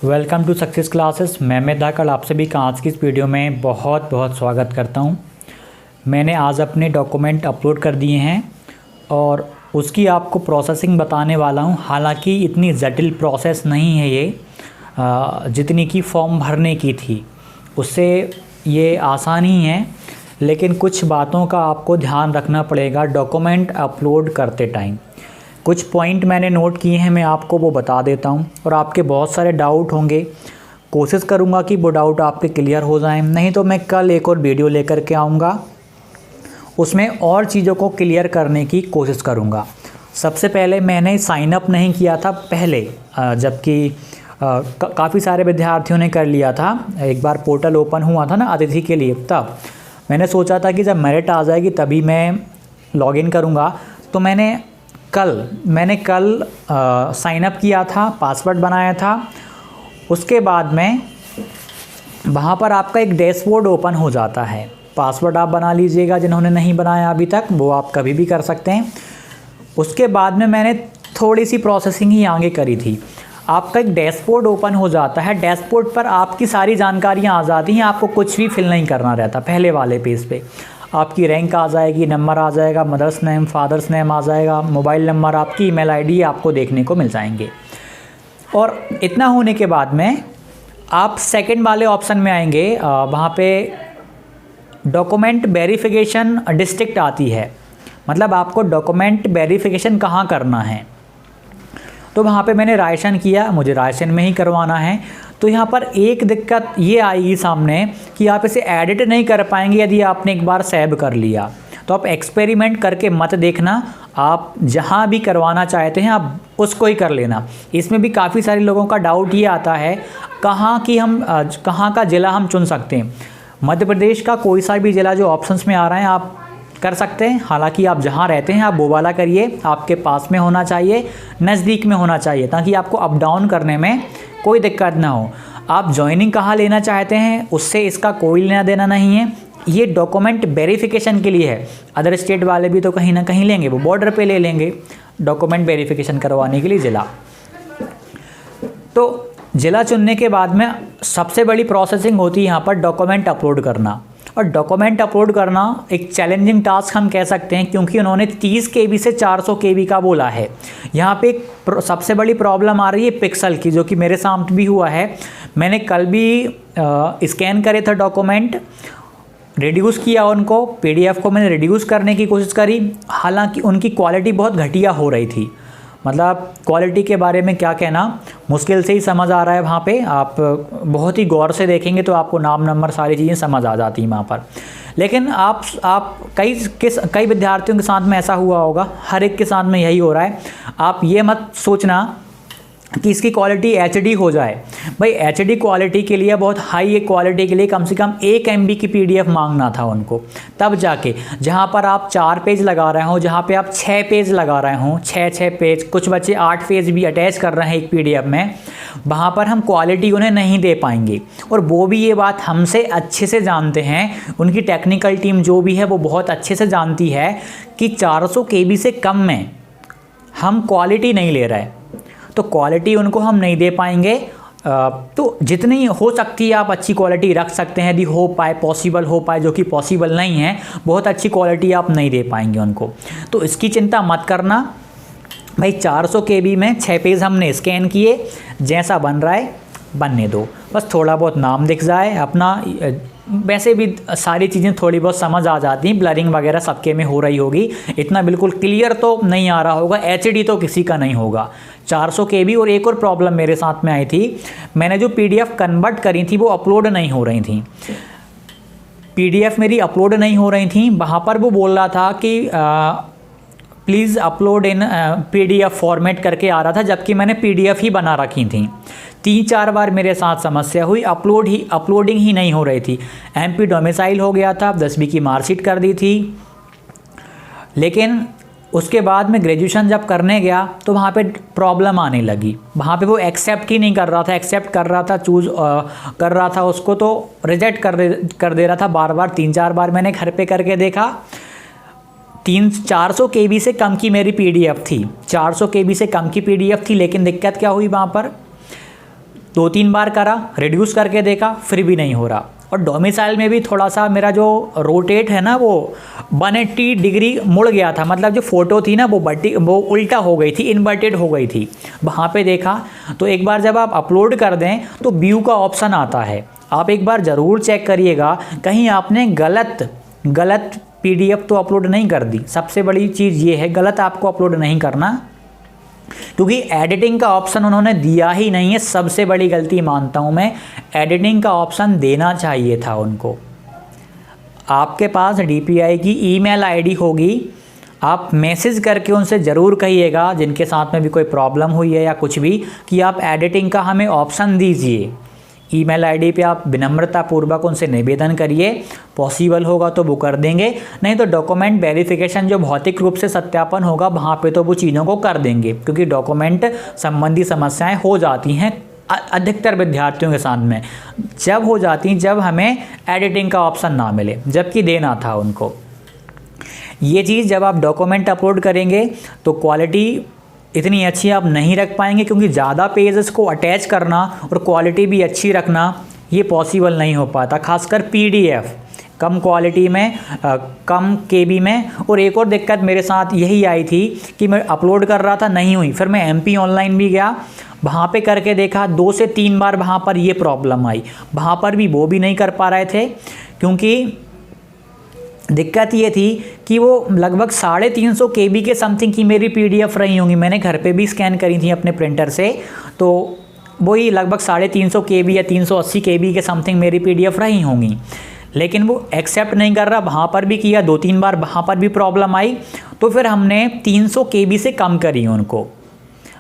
Welcome to success classes. मैं मेधाकल आप सभी का आज की इस वीडियो में बहुत बहुत स्वागत करता हूं। मैंने आज अपने डॉक्यूमेंट अपलोड कर दिए हैं और उसकी आपको प्रोसेसिंग बताने वाला हूं। हालांकि इतनी जटिल प्रोसेस नहीं है ये, जितनी की फॉर्म भरने की थी उससे ये आसान ही है, लेकिन कुछ बातों का आपको ध्यान रखना पड़ेगा डॉक्यूमेंट अपलोड करते टाइम। कुछ पॉइंट मैंने नोट किए हैं, मैं आपको वो बता देता हूं और आपके बहुत सारे डाउट होंगे। कोशिश करूंगा कि वो डाउट आपके क्लियर हो जाएं, नहीं तो मैं कल एक और वीडियो लेकर के आऊँगा, उसमें और चीज़ों को क्लियर करने की कोशिश करूँगा। सबसे पहले मैंने साइन अप नहीं किया था पहले, जबकि काफ़ी सारे विद्यार्थियों ने कर लिया था। एक बार पोर्टल ओपन हुआ था ना अतिथि के लिए, तब मैंने सोचा था कि जब मेरिट आ जाएगी तभी मैं लॉगिन करूँगा। तो मैंने कल साइन अप किया था, पासवर्ड बनाया था। उसके बाद में वहाँ पर आपका एक डैशबोर्ड ओपन हो जाता है। पासवर्ड आप बना लीजिएगा, जिन्होंने नहीं बनाया अभी तक वो आप कभी भी कर सकते हैं। उसके बाद में मैंने थोड़ी सी प्रोसेसिंग ही आगे करी थी। आपका एक डैशबोर्ड ओपन हो जाता है, डैशबोर्ड पर आपकी सारी जानकारियाँ आ जाती हैं, आपको कुछ भी फिल नहीं करना रहता। पहले वाले पेज पे आपकी रैंक आ जाएगी, नंबर आ जाएगा, मदर्स नेम फादर्स नेम आ जाएगा, मोबाइल नंबर, आपकी ईमेल आईडी आपको देखने को मिल जाएंगे। और इतना होने के बाद में आप सेकंड वाले ऑप्शन में आएंगे, वहाँ पे डॉक्यूमेंट वेरिफिकेशन डिस्ट्रिक्ट आती है, मतलब आपको डॉक्यूमेंट वेरिफिकेशन कहाँ करना है। तो वहाँ पे मैंने रायसन किया, मुझे रायसन में ही करवाना है। तो यहाँ पर एक दिक्कत ये आएगी सामने कि आप इसे एडिट नहीं कर पाएंगे यदि आपने एक बार सेव कर लिया। तो आप एक्सपेरिमेंट करके मत देखना, आप जहाँ भी करवाना चाहते हैं आप उसको ही कर लेना। इसमें भी काफ़ी सारे लोगों का डाउट ये आता है कहाँ का ज़िला हम चुन सकते हैं। मध्य प्रदेश का कोई सा भी ज़िला जो ऑप्शंस में आ रहा है आप कर सकते हैं। हालांकि आप जहां रहते हैं आप वो वाला करिए, आपके पास में होना चाहिए, नज़दीक में होना चाहिए, ताकि आपको अप डाउन करने में कोई दिक्कत ना हो। आप ज्वाइनिंग कहाँ लेना चाहते हैं उससे इसका कोई लेना देना नहीं है, ये डॉक्यूमेंट वेरिफिकेशन के लिए है। अदर स्टेट वाले भी तो कहीं ना कहीं लेंगे, वो बॉर्डर पे ले लेंगे डॉक्यूमेंट वेरिफिकेशन करवाने के लिए ज़िला। तो ज़िला चुनने के बाद में सबसे बड़ी प्रोसेसिंग होती है यहाँ पर डॉक्यूमेंट अपलोड करना। और डॉक्यूमेंट अपलोड करना एक चैलेंजिंग टास्क हम कह सकते हैं, क्योंकि उन्होंने 30 KB से 400 KB का बोला है। यहाँ पे एक सबसे बड़ी प्रॉब्लम आ रही है पिक्सल की, जो कि मेरे साथ भी हुआ है। मैंने कल भी स्कैन करे थे डॉक्यूमेंट, रिड्यूस किया उनको, PDF को मैंने रिड्यूस करने की कोशिश करी, हालांकि उनकी क्वालिटी बहुत घटिया हो रही थी। मतलब क्वालिटी के बारे में क्या कहना, मुश्किल से ही समझ आ रहा है। वहाँ पे आप बहुत ही गौर से देखेंगे तो आपको नाम नंबर सारी चीज़ें समझ आ जाती हैं वहाँ पर। लेकिन आप कई विद्यार्थियों के साथ में ऐसा हुआ होगा, हर एक के साथ में यही हो रहा है। आप ये मत सोचना कि इसकी क्वालिटी HD हो जाए। भाई HD क्वालिटी के लिए, बहुत हाई क्वालिटी के लिए कम से कम 1 MB की PDF मांगना था उनको, तब जाके जहाँ पर आप 4 पेज लगा रहे हो, जहाँ पे आप 6 पेज लगा रहे हो, 6 पेज, कुछ बच्चे 8 पेज भी अटैच कर रहे हैं एक PDF में, वहाँ पर हम क्वालिटी उन्हें नहीं दे पाएंगे। और वो भी ये बात हमसे अच्छे से जानते हैं, उनकी टेक्निकल टीम जो भी है वो बहुत अच्छे से जानती है कि 400 KB से कम में हम क्वालिटी नहीं ले रहे, तो क्वालिटी उनको हम नहीं दे पाएंगे। तो जितनी हो सकती है आप अच्छी क्वालिटी रख सकते हैं, यदि हो पाए, पॉसिबल हो पाए, जो कि पॉसिबल नहीं है, बहुत अच्छी क्वालिटी आप नहीं दे पाएंगे उनको। तो इसकी चिंता मत करना भाई, 400 KB में 6 पेज हमने स्कैन किए, जैसा बन रहा है बनने दो, बस थोड़ा बहुत नाम दिख जाए अपना। वैसे भी सारी चीज़ें थोड़ी बहुत समझ आ जाती हैं, ब्लरिंग वगैरह सबके में हो रही होगी, इतना बिल्कुल क्लियर तो नहीं आ रहा होगा, HD तो किसी का नहीं होगा। 400 KB। और एक और प्रॉब्लम मेरे साथ में आई थी, मैंने जो PDF कन्वर्ट करी थी वो अपलोड नहीं हो रही थी, PDF मेरी अपलोड नहीं हो रही थी। वहाँ पर वो बोल रहा था कि please upload in PDF format करके आ रहा था, जबकि मैंने PDF ही बना रखी थी। 3-4 बार मेरे साथ समस्या हुई, अपलोडिंग ही नहीं हो रही थी। MP डोमिसाइल हो गया था, 10वीं की मार्कशीट कर दी थी, लेकिन उसके बाद में ग्रेजुएशन जब करने गया तो वहाँ पे प्रॉब्लम आने लगी। वहाँ पे वो एक्सेप्ट ही नहीं कर रहा था, एक्सेप्ट कर रहा था, चूज़ कर रहा था उसको, तो रिजेक्ट कर दे रहा था बार बार। 3-4 बार मैंने घर पे करके देखा, 400 KB से कम की मेरी PDF थी, 400 KB से कम की PDF थी। लेकिन दिक्कत क्या हुई, वहाँ पर 2-3 बार करा, रिड्यूस करके देखा, फिर भी नहीं हो रहा। और डोमिसाइल में भी थोड़ा सा मेरा जो रोटेट है ना वो 180 डिग्री मुड़ गया था, मतलब जो फ़ोटो थी ना वो उल्टा हो गई थी, इन्वर्टेड हो गई थी। वहाँ पे देखा तो एक बार जब आप अपलोड कर दें तो व्यू का ऑप्शन आता है, आप एक बार ज़रूर चेक करिएगा कहीं आपने गलत PDF तो अपलोड नहीं कर दी। सबसे बड़ी चीज़ ये है, गलत आपको अपलोड नहीं करना, क्योंकि एडिटिंग का ऑप्शन उन्होंने दिया ही नहीं है। सबसे बड़ी गलती मानता हूं मैं, एडिटिंग का ऑप्शन देना चाहिए था उनको। आपके पास DPI की ईमेल ID होगी, आप मैसेज करके उनसे ज़रूर कहिएगा, जिनके साथ में भी कोई प्रॉब्लम हुई है या कुछ भी, कि आप एडिटिंग का हमें ऑप्शन दीजिए। ईमेल ID पे आप विनम्रतापूर्वक उनसे निवेदन करिए, पॉसिबल होगा तो वो कर देंगे, नहीं तो डॉक्यूमेंट वेरिफिकेशन जो भौतिक रूप से सत्यापन होगा वहाँ पे तो वो चीज़ों को कर देंगे, क्योंकि डॉक्यूमेंट संबंधी समस्याएं हो जाती हैं अधिकतर विद्यार्थियों के साथ में, जब हो जाती हैं जब हमें एडिटिंग का ऑप्शन ना मिले, जबकि देना था उनको। ये चीज़ जब आप डॉक्यूमेंट अपलोड करेंगे तो क्वालिटी इतनी अच्छी आप नहीं रख पाएंगे, क्योंकि ज़्यादा पेजेस को अटैच करना और क्वालिटी भी अच्छी रखना ये पॉसिबल नहीं हो पाता, खासकर PDF कम क्वालिटी में, कम KB में। और एक और दिक्कत मेरे साथ यही आई थी कि मैं अपलोड कर रहा था, नहीं हुई, फिर मैं MP ऑनलाइन भी गया, वहाँ पे करके देखा, 2 से 3 बार वहाँ पर ये प्रॉब्लम आई, वहाँ पर भी वो भी नहीं कर पा रहे थे, क्योंकि दिक्कत ये थी कि वो लगभग 350 KB के समथिंग की मेरी PDF रही होंगी। मैंने घर पे भी स्कैन करी थी अपने प्रिंटर से, तो वही लगभग 350 KB या 380 KB के समथिंग मेरी PDF रही होंगी, लेकिन वो एक्सेप्ट नहीं कर रहा। वहाँ पर भी किया, 2-3 बार वहाँ पर भी प्रॉब्लम आई, तो फिर हमने 300 KB से कम करी उनको।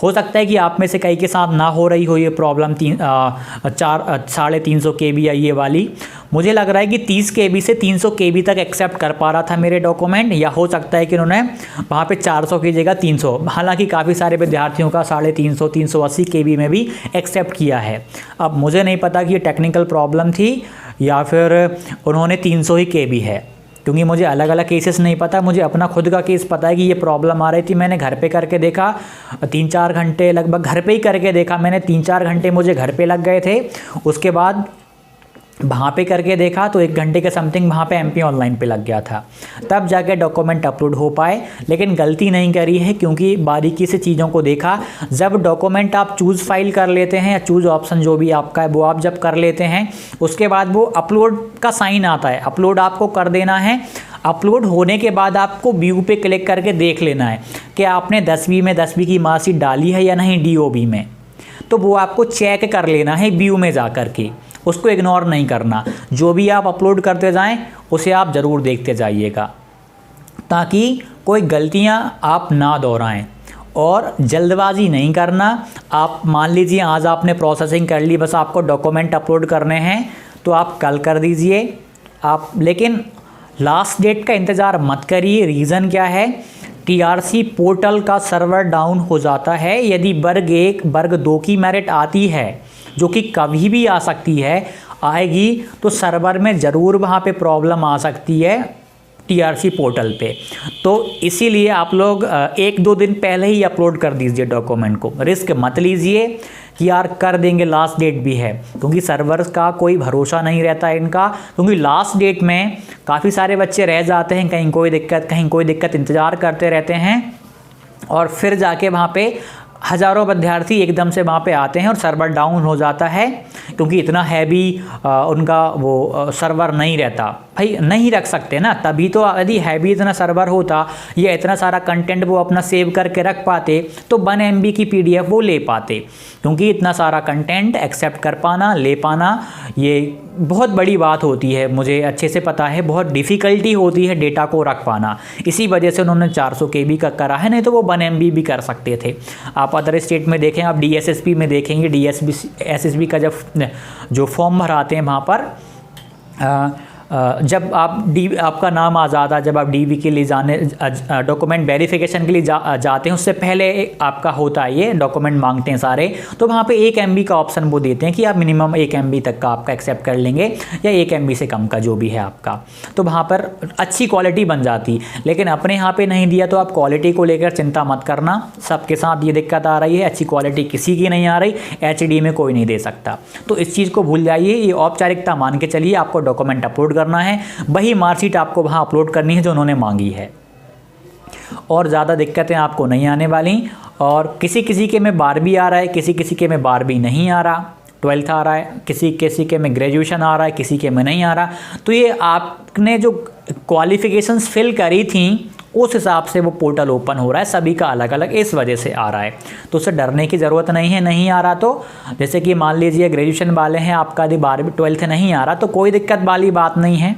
हो सकता है कि आप में से कई के साथ ना हो रही हो ये प्रॉब्लम, 350 KB या ये वाली। मुझे लग रहा है कि 30 KB से 300 KB तक एक्सेप्ट कर पा रहा था मेरे डॉक्यूमेंट, या हो सकता है कि उन्होंने वहाँ पे 400 की जगह 300, हालांकि काफ़ी सारे विद्यार्थियों का 350 380 KB में भी एक्सेप्ट किया है। अब मुझे नहीं पता कि ये टेक्निकल प्रॉब्लम थी या फिर उन्होंने 300 ही KB है, क्योंकि मुझे अलग अलग केसेस नहीं पता। मुझे अपना खुद का केस पता है कि ये प्रॉब्लम आ रही थी। मैंने घर पे करके देखा, 3-4 घंटे लगभग घर पे ही करके देखा मैंने, 3-4 घंटे मुझे घर पे लग गए थे। उसके बाद वहाँ पे करके देखा तो 1 घंटे के समथिंग वहाँ पे MP ऑनलाइन पे लग गया था, तब जाके डॉक्यूमेंट अपलोड हो पाए। लेकिन गलती नहीं करी है, क्योंकि बारीकी से चीज़ों को देखा। जब डॉक्यूमेंट आप चूज़ फाइल कर लेते हैं या चूज़ ऑप्शन जो भी आपका है वो आप जब कर लेते हैं, उसके बाद वो अपलोड का साइन आता है, अपलोड आपको कर देना है। अपलोड होने के बाद आपको व्यू पे क्लिक करके देख लेना है कि आपने 10वीं में 10वीं की मार्कशीट डाली है या नहीं DOB में, तो वो आपको चेक कर लेना है व्यू में जा कर के, उसको इग्नोर नहीं करना। जो भी आप अपलोड करते जाएं उसे आप ज़रूर देखते जाइएगा, ताकि कोई गलतियां आप ना दोहराएं। और जल्दबाजी नहीं करना। आप मान लीजिए आज आपने प्रोसेसिंग कर ली, बस आपको डॉक्यूमेंट अपलोड करने हैं तो आप कल कर दीजिए आप, लेकिन लास्ट डेट का इंतज़ार मत करिए। रीज़न क्या है? TRC पोर्टल का सर्वर डाउन हो जाता है। यदि वर्ग 1 वर्ग 2 की मेरिट आती है, जो कि कभी भी आ सकती है, आएगी तो सर्वर में ज़रूर वहाँ पे प्रॉब्लम आ सकती है TRC पोर्टल पे। तो इसीलिए आप लोग 1-2 दिन पहले ही अपलोड कर दीजिए डॉक्यूमेंट को। रिस्क मत लीजिए कि यार कर देंगे, लास्ट डेट भी है, क्योंकि सर्वर्स का कोई भरोसा नहीं रहता है इनका। क्योंकि लास्ट डेट में काफ़ी सारे बच्चे रह जाते हैं, कहीं कोई दिक्कत इंतज़ार करते रहते हैं, और फिर जाके वहाँ पे हज़ारों विद्यार्थी एकदम से वहाँ पे आते हैं और सर्वर डाउन हो जाता है, क्योंकि इतना हैवी उनका वो सर्वर नहीं रहता। भाई नहीं रख सकते ना, तभी तो यदि हैवी इतना सर्वर होता या इतना सारा कंटेंट वो अपना सेव करके रख पाते तो 1 MB की PDF वो ले पाते। क्योंकि इतना सारा कंटेंट एक्सेप्ट कर पाना, ले पाना, ये बहुत बड़ी बात होती है, मुझे अच्छे से पता है। बहुत डिफ़िकल्टी होती है डेटा को रख पाना, इसी वजह से उन्होंने 400 KB का करा है, नहीं तो वो 1 MB भी कर सकते थे। आप अदर स्टेट में देखें, आप DSSP में देखेंगे, SSB का जब जो फॉर्म भराते हैं वहाँ पर जब आपका नाम आ जाता, जब आप डीवी के लिए डॉक्यूमेंट वेरिफिकेशन के लिए जाते हैं, उससे पहले आपका होता है ये डॉक्यूमेंट मांगते हैं सारे, तो वहाँ पे 1 MB का ऑप्शन वो देते हैं कि आप मिनिमम 1 MB तक का आपका एक्सेप्ट कर लेंगे या 1 MB से कम का जो भी है आपका, तो वहाँ पर अच्छी क्वालिटी बन जाती। लेकिन अपने यहाँ पे नहीं दिया तो आप क्वालिटी को लेकर चिंता मत करना, सबके साथ ये दिक्कत आ रही है, अच्छी क्वालिटी किसी की नहीं आ रही, HD में कोई नहीं दे सकता। तो इस चीज़ को भूल जाइए, ये औपचारिकता मान के चलिए, आपको डॉक्यूमेंट अपलोड करना है, वही मार्कशीट आपको वहाँ अपलोड करनी है जो उन्होंने मांगी है, और ज़्यादा दिक्कतें आपको नहीं आने वाली। और किसी किसी के में 12वीं आ रहा है, किसी किसी के में 12वीं नहीं आ रहा, 12th आ रहा है, किसी किसी के में ग्रेजुएशन आ रहा है, किसी के में नहीं आ रहा। तो ये आपने जो क्वालिफ़िकेशंस फिल करी थी उस हिसाब से वो पोर्टल ओपन हो रहा है, सभी का अलग अलग इस वजह से आ रहा है। तो उससे डरने की ज़रूरत नहीं है, नहीं आ रहा तो, जैसे कि मान लीजिए ग्रेजुएशन वाले हैं, आपका यदि 12वीं 12th नहीं आ रहा तो कोई दिक्कत वाली बात नहीं है,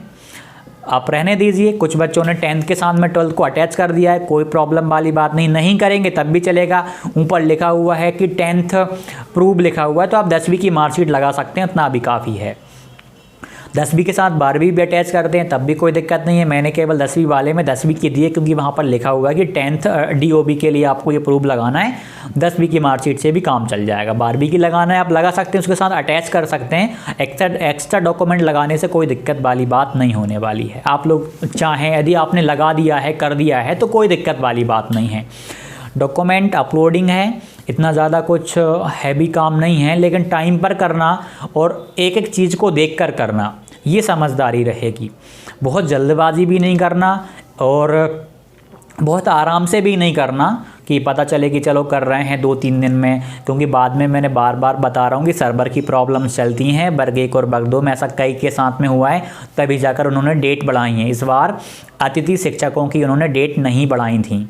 आप रहने दीजिए। कुछ बच्चों ने 10th के साथ में 12th को अटैच कर दिया है, कोई प्रॉब्लम वाली बात नहीं करेंगे तब भी चलेगा। ऊपर लिखा हुआ है कि 10th प्रूव लिखा हुआ है, तो आप 10वीं की मार्कशीट लगा सकते हैं, इतना भी काफ़ी है। 10वीं के साथ 12वीं भी अटैच करते हैं तब भी कोई दिक्कत नहीं है। मैंने केवल 10वीं वाले में 10वीं की दी है, क्योंकि वहाँ पर लिखा हुआ है कि 10th DOB के लिए आपको ये प्रूफ लगाना है, 10वीं की मार्कशीट से भी काम चल जाएगा। 12वीं की लगाना है आप लगा सकते हैं, उसके साथ अटैच कर सकते हैं। एक्स्ट्रा डॉक्यूमेंट लगाने से कोई दिक्कत वाली बात नहीं होने वाली है। आप लोग चाहें, यदि आपने लगा दिया है, कर दिया है, तो कोई दिक्कत वाली बात नहीं है। डॉक्यूमेंट अपलोडिंग है, इतना ज़्यादा कुछ हैवी काम नहीं है, लेकिन टाइम पर करना और एक एक चीज़ को देखकर करना, ये समझदारी रहेगी। बहुत जल्दबाजी भी नहीं करना और बहुत आराम से भी नहीं करना कि पता चले कि चलो कर रहे हैं 2-3 दिन में, क्योंकि बाद में मैंने बार बार बता रहा हूँ कि सर्वर की प्रॉब्लम्स चलती हैं। वर्ग 1 और वर्ग 2 में ऐसा कई के साथ में हुआ है, तभी जाकर उन्होंने डेट बढ़ाई है। इस बार अतिथि शिक्षकों की उन्होंने डेट नहीं बढ़ाई थी,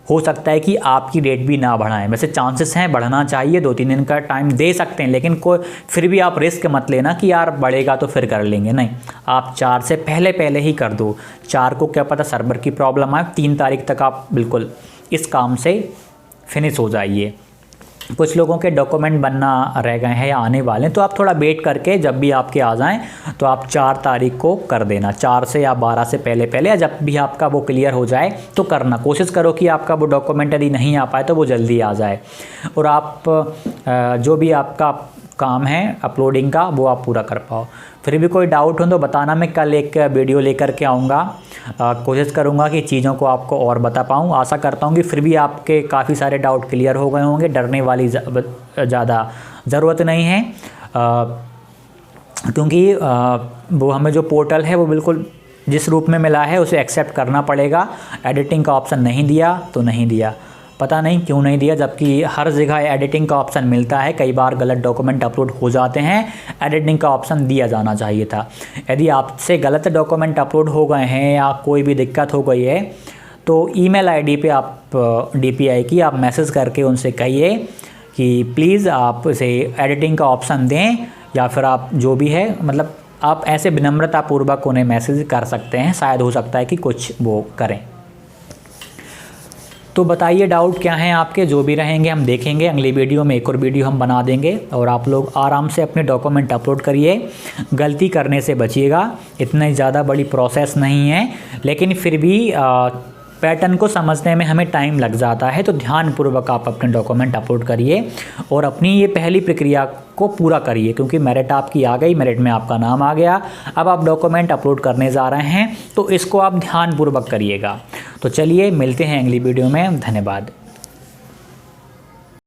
हो सकता है कि आपकी डेट भी ना बढ़ाएं। वैसे चांसेस हैं, बढ़ना चाहिए, 2-3 दिन का टाइम दे सकते हैं, लेकिन कोई फिर भी आप रिस्क मत लेना कि यार बढ़ेगा तो फिर कर लेंगे, नहीं, आप 4 से पहले ही कर दो। 4 को क्या पता सर्वर की प्रॉब्लम आए, 3 तारीख तक आप बिल्कुल इस काम से फिनिश हो जाइए। कुछ लोगों के डॉक्यूमेंट बनना रह गए हैं या आने वाले हैं, तो आप थोड़ा वेट करके जब भी आपके आ जाएं तो आप 4 तारीख को कर देना, 4 से या 12 से पहले या जब भी आपका वो क्लियर हो जाए तो करना। कोशिश करो कि आपका वो डॉक्यूमेंट यदि नहीं आ पाए तो वो जल्दी आ जाए, और आप जो भी आपका काम है अपलोडिंग का वो आप पूरा कर पाओ। फिर भी कोई डाउट हो तो बताना, मैं कल एक वीडियो लेकर के आऊँगा, कोशिश करूँगा कि चीज़ों को आपको और बता पाऊँ। आशा करता हूँ कि फिर भी आपके काफ़ी सारे डाउट क्लियर हो गए होंगे, डरने वाली ज़्यादा ज़रूरत नहीं है, क्योंकि वो हमें जो पोर्टल है वो बिल्कुल जिस रूप में मिला है उसे एक्सेप्ट करना पड़ेगा। एडिटिंग का ऑप्शन नहीं दिया तो नहीं दिया, पता नहीं क्यों नहीं दिया, जबकि हर जगह एडिटिंग का ऑप्शन मिलता है। कई बार गलत डॉक्यूमेंट अपलोड हो जाते हैं, एडिटिंग का ऑप्शन दिया जाना चाहिए था। यदि आपसे गलत डॉक्यूमेंट अपलोड हो गए हैं या कोई भी दिक्कत हो गई है तो ईमेल आईडी पे आप DPI की आप मैसेज करके उनसे कहिए कि प्लीज़ आप इसे एडिटिंग का ऑप्शन दें, या फिर आप जो भी है, मतलब आप ऐसे विनम्रतापूर्वक उन्हें मैसेज कर सकते हैं, शायद हो सकता है कि कुछ वो करें। तो बताइए डाउट क्या हैं आपके, जो भी रहेंगे हम देखेंगे। अगली वीडियो में एक और वीडियो हम बना देंगे, और आप लोग आराम से अपने डॉक्यूमेंट अपलोड करिए, गलती करने से बचिएगा। इतनी ज़्यादा बड़ी प्रोसेस नहीं है, लेकिन फिर भी पैटर्न को समझने में हमें टाइम लग जाता है। तो ध्यानपूर्वक आप अपने डॉक्यूमेंट अपलोड करिए और अपनी ये पहली प्रक्रिया को पूरा करिए, क्योंकि मेरिट आपकी आ गई, मेरिट में आपका नाम आ गया। अब आप डॉक्यूमेंट अपलोड करने जा रहे हैं, तो इसको आप ध्यानपूर्वक करिएगा। तो चलिए मिलते हैं अगली वीडियो में, धन्यवाद।